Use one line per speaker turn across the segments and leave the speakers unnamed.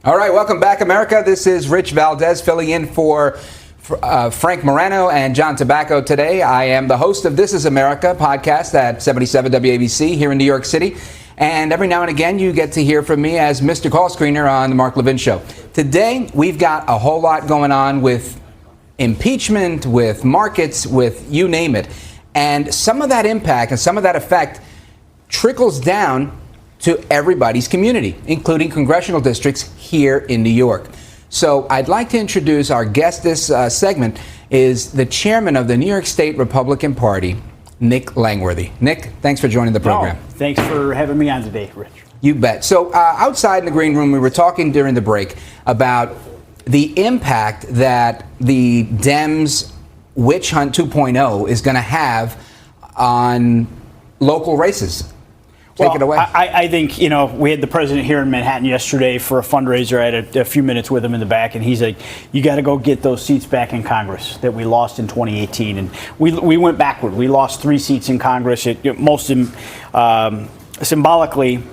All right, welcome back, America. This is Rich Valdez filling in for Frank Morano and John Tabacco today. I am the host of This is America podcast at 77 WABC here in New York City. And every now and again, you get to hear from me as Mr. Call Screener on the Mark Levin Show. Today, we've got a whole lot going on with impeachment, with markets, with you name it. And some of that impact and some of that effect trickles down to everybody's community, including congressional districts here in New York. So I'd like to introduce our guest this segment is the chairman of the New York State Republican Party, Nick Langworthy. Nick, thanks for joining the program.
Thanks for having me on today, Rich.
You bet. So outside in the green room, we were talking during the break about the impact that the Dems witch hunt 2.0 is going to have on local races. Take it away.
I think, we had the president here in Manhattan yesterday for a fundraiser. I had a few minutes with him in the back, and he's like, you got to go get those seats back in Congress that we lost in 2018. And we went backward. We lost 3 seats in Congress. Symbolically,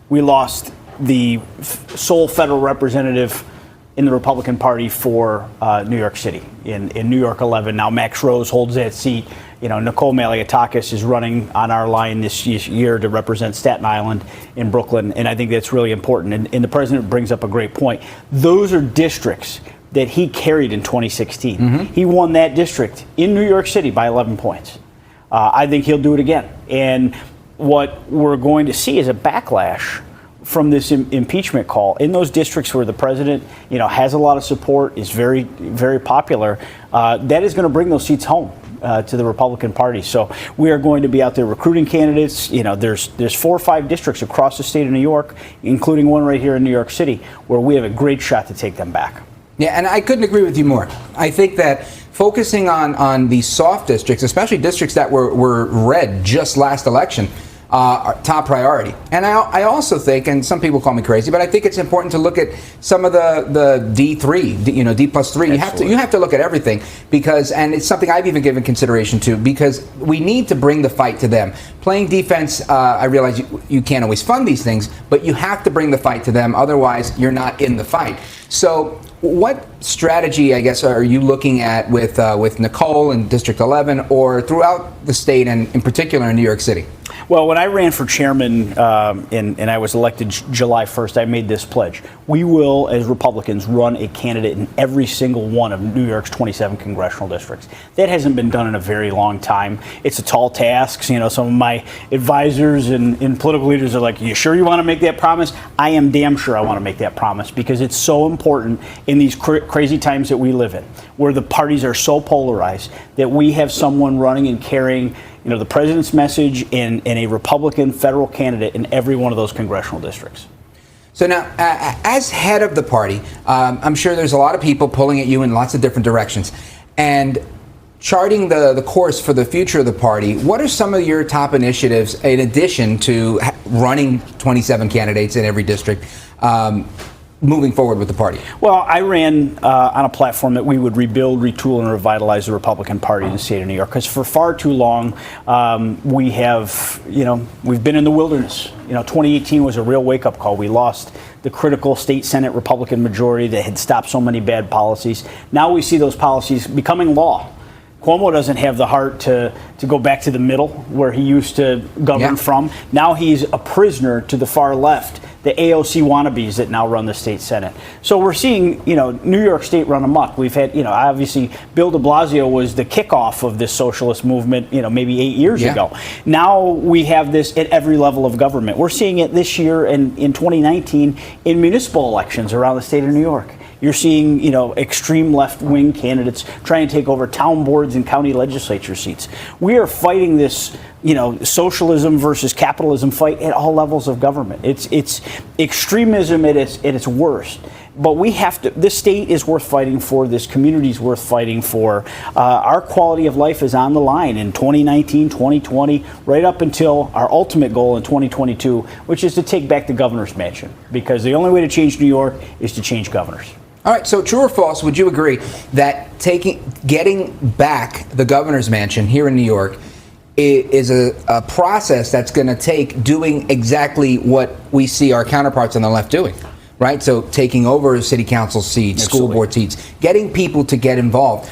we lost the sole federal representative in the Republican Party for New York City in New York 11. Now Max Rose holds that seat. Nicole Malliotakis is running on our line this year to represent Staten Island in Brooklyn, and I think that's really important. And the president brings up a great point. Those are districts that he carried in 2016. Mm-hmm. He won that district in New York City by 11 points. I think he'll do it again. And what we're going to see is a backlash from this impeachment call in those districts where the president, has a lot of support, is very, very popular. That is going to bring those seats home to the Republican Party. So we are going to be out there recruiting candidates. There's 4 or 5 districts across the state of New York, including one right here in New York City, where we have a great shot to take them back.
Yeah, and I couldn't agree with you more. I think that focusing on the soft districts, especially districts that were red just last election, are top priority. And I also think, and some people call me crazy, but I think it's important to look at some of the D3, D+3. You have to look at everything because, and it's something I've even given consideration to, because we need to bring the fight to them. Playing defense, I realize you can't always fund these things, but you have to bring the fight to them. Otherwise, you're not in the fight. So what strategy, I guess, are you looking at with Nicole in District 11 or throughout the state and in particular in New York City?
Well, when I ran for chairman and I was elected July 1st, I made this pledge. We will, as Republicans, run a candidate in every single one of New York's 27 congressional districts. That hasn't been done in a very long time. It's a tall task. Some of my advisors and political leaders are like, you sure you want to make that promise? I am damn sure I want to make that promise because it's so important in these crazy times that we live in, where the parties are so polarized, that we have someone running and carrying the president's message and a Republican federal candidate in every one of those congressional districts.
So now, as head of the party, I'm sure there's a lot of people pulling at you in lots of different directions. And charting the course for the future of the party, what are some of your top initiatives in addition to running 27 candidates in every district? Moving forward with the party? Well,
I ran on a platform that we would rebuild, retool, and revitalize the Republican Party in the state of New York. Because for far too long, we've been in the wilderness. 2018 was a real wake-up call. We lost the critical state Senate Republican majority that had stopped so many bad policies. Now we see those policies becoming law. Cuomo doesn't have the heart to go back to the middle where he used to govern from. Now he's a prisoner to the far left, the AOC wannabes that now run the state Senate. So we're seeing, New York State run amok. We've had, obviously Bill de Blasio was the kickoff of this socialist movement, maybe 8 years ago. Now we have this at every level of government. We're seeing it this year and in 2019 in municipal elections around the state of New York. You're seeing, extreme left-wing candidates trying to take over town boards and county legislature seats. We are fighting this, socialism versus capitalism fight at all levels of government. It's extremism at its worst. But we have to, this state is worth fighting for, this community is worth fighting for. Our quality of life is on the line in 2019, 2020, right up until our ultimate goal in 2022, which is to take back the governor's mansion. Because the only way to change New York is to change governors.
All right, so true or false, would you agree that getting back the governor's mansion here in New York is a process that's going to take doing exactly what we see our counterparts on the left doing? right? So taking over city council seats,
Absolutely.
school board seats, getting people to get involved.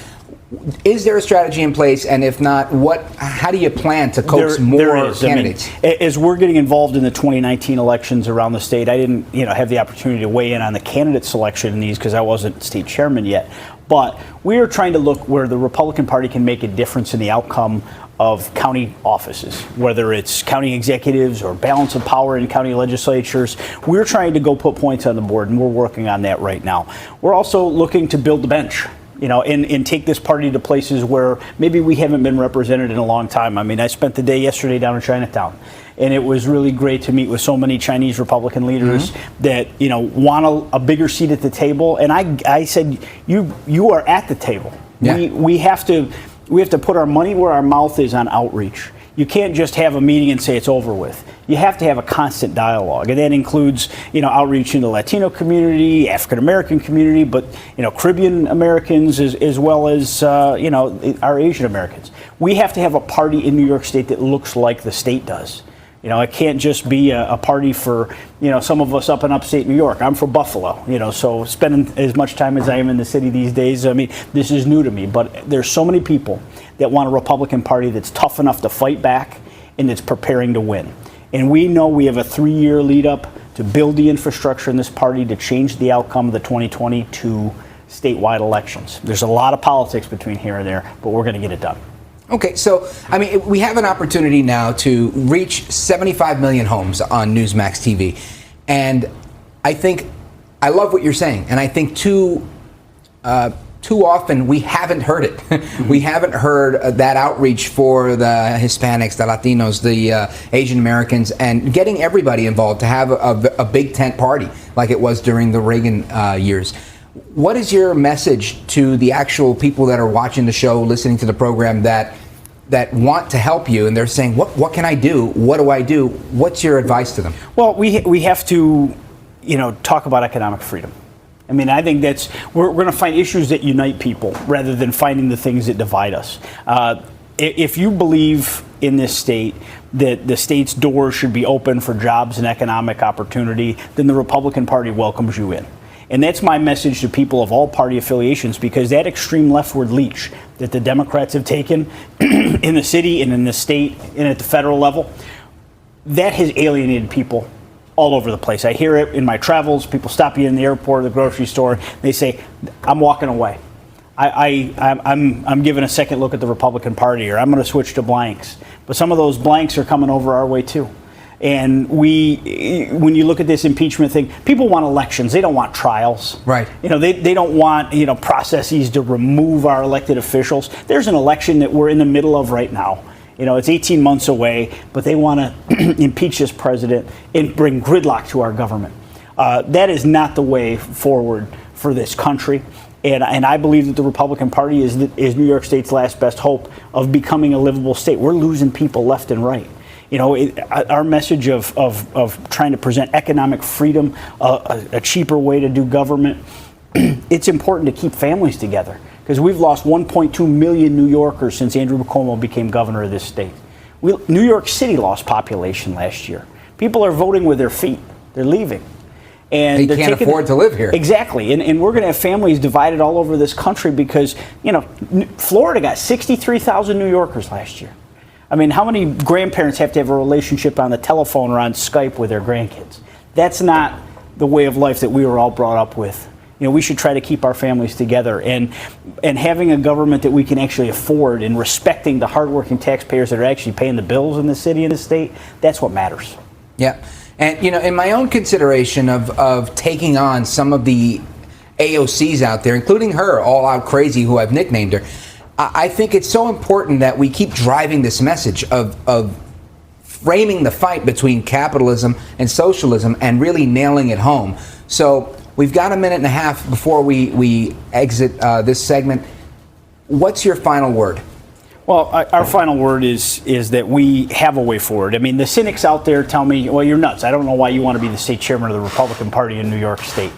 Is there a strategy in place? And if not, how do you plan to coax more candidates?
I mean, as we're getting involved in the 2019 elections around the state, I didn't have the opportunity to weigh in on the candidate selection in these because I wasn't state chairman yet. But we are trying to look where the Republican Party can make a difference in the outcome of county offices, whether it's county executives or balance of power in county legislatures. We're trying to go put points on the board, and we're working on that right now. We're also looking to build the bench, and take this party to places where maybe we haven't been represented in a long time. I mean, I spent the day yesterday down in Chinatown, and it was really great to meet with so many Chinese Republican leaders that want a bigger seat at the table. And I said, you are at the table.
Yeah.
We have to put our money where our mouth is on outreach. You can't just have a meeting and say it's over with. You have to have a constant dialogue, and that includes outreach in the Latino community, African American community, but Caribbean Americans as well as our Asian Americans. We have to have a party in New York State that looks like the state does. It can't just be a party for some of us up in upstate New York. I'm from Buffalo, so spending as much time as I am in the city these days, I mean, this is new to me. But there's so many people that want a Republican Party that's tough enough to fight back and that's preparing to win. And we know we have a 3-year lead up to build the infrastructure in this party to change the outcome of the 2022 statewide elections. There's a lot of politics between here and there, but we're going to get it done.
Okay, so, I mean, we have an opportunity now to reach 75 million homes on Newsmax TV. And I love what you're saying. And I think too often we haven't heard it. We haven't heard that outreach for the Hispanics, the Latinos, the Asian Americans, and getting everybody involved to have a big tent party like it was during the Reagan years. What is your message to the actual people that are watching the show, listening to the program, that want to help you, and they're saying, what can I do? What do I do? What's your advice to them? Well,
we have to, talk about economic freedom. I mean, I think we're going to find issues that unite people rather than finding the things that divide us. If you believe in this state that the state's doors should be open for jobs and economic opportunity, then the Republican Party welcomes you in. And that's my message to people of all party affiliations, because that extreme leftward leech that the Democrats have taken in the city and in the state and at the federal level, that has alienated people all over the place. I hear it in my travels. People stop you in the airport or the grocery store. They say, I'm walking away. I'm giving a second look at the Republican Party, or I'm going to switch to blanks. But some of those blanks are coming over our way too. And when you look at this impeachment thing, people want elections. They don't want trials.
Right.
They don't want, processes to remove our elected officials. There's an election that we're in the middle of right now. It's 18 months away, but they want to impeach this president and bring gridlock to our government. That is not the way forward for this country. And I believe that the Republican Party is New York State's last best hope of becoming a livable state. We're losing people left and right. Our message of trying to present economic freedom, a cheaper way to do government, it's important to keep families together, because we've lost 1.2 million New Yorkers since Andrew Cuomo became governor of this state. New York City lost population last year. People are voting with their feet. They're leaving. And
they can't afford to live here.
Exactly. And we're going to have families divided all over this country because, Florida got 63,000 New Yorkers last year. I mean, how many grandparents have to have a relationship on the telephone or on Skype with their grandkids? That's not the way of life that we were all brought up with. We should try to keep our families together, and having a government that we can actually afford, and respecting the hardworking taxpayers that are actually paying the bills in the city and the state, that's what matters.
Yeah. And, in my own consideration of taking on some of the AOCs out there, including her, All Out Crazy, who I've nicknamed her, I think it's so important that we keep driving this message of framing the fight between capitalism and socialism and really nailing it home. So we've got a minute and a half before we exit this segment. What's your final word?
Well, our final word is that we have a way forward. I mean, the cynics out there tell me, well, you're nuts. I don't know why you want to be the state chairman of the Republican Party in New York State.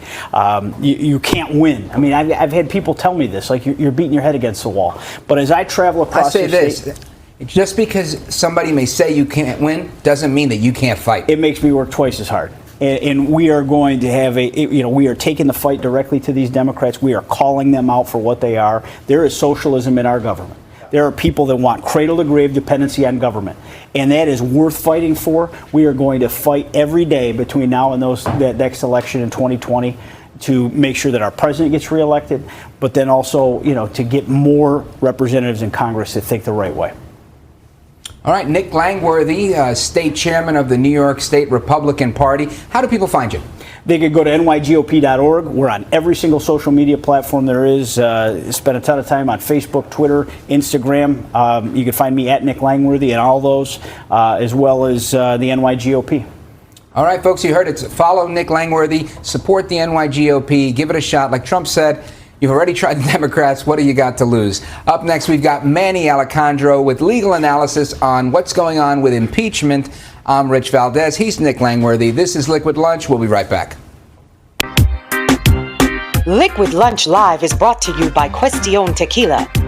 You can't win. I mean, I've had people tell me this, like you're beating your head against the wall. But as I travel across the state,
just because somebody may say you can't win doesn't mean that you can't fight.
It makes me work twice as hard. And we are going to have we are taking the fight directly to these Democrats. We are calling them out for what they are. There is socialism in our government. There are people that want cradle-to-grave dependency on government, and that is worth fighting for. We are going to fight every day between now and that next election in 2020 to make sure that our president gets reelected, but then also, to get more representatives in Congress that think the right way.
All right, Nick Langworthy, state chairman of the New York State Republican Party. How do people find you?
They could go to nygop.org. We're on every single social media platform there is. Spend a ton of time on Facebook, Twitter, Instagram. You can find me at Nick Langworthy and all those, as well as the NYGOP.
All right, folks, you heard it. Follow Nick Langworthy, support the NYGOP, give it a shot. Like Trump said, you've already tried the Democrats. What do you got to lose? Up next, we've got Manny Alejandro with legal analysis on what's going on with impeachment. I'm Rich Valdez. He's Nick Langworthy. This is Liquid Lunch. We'll be right back.
Liquid Lunch Live is brought to you by Question Tequila.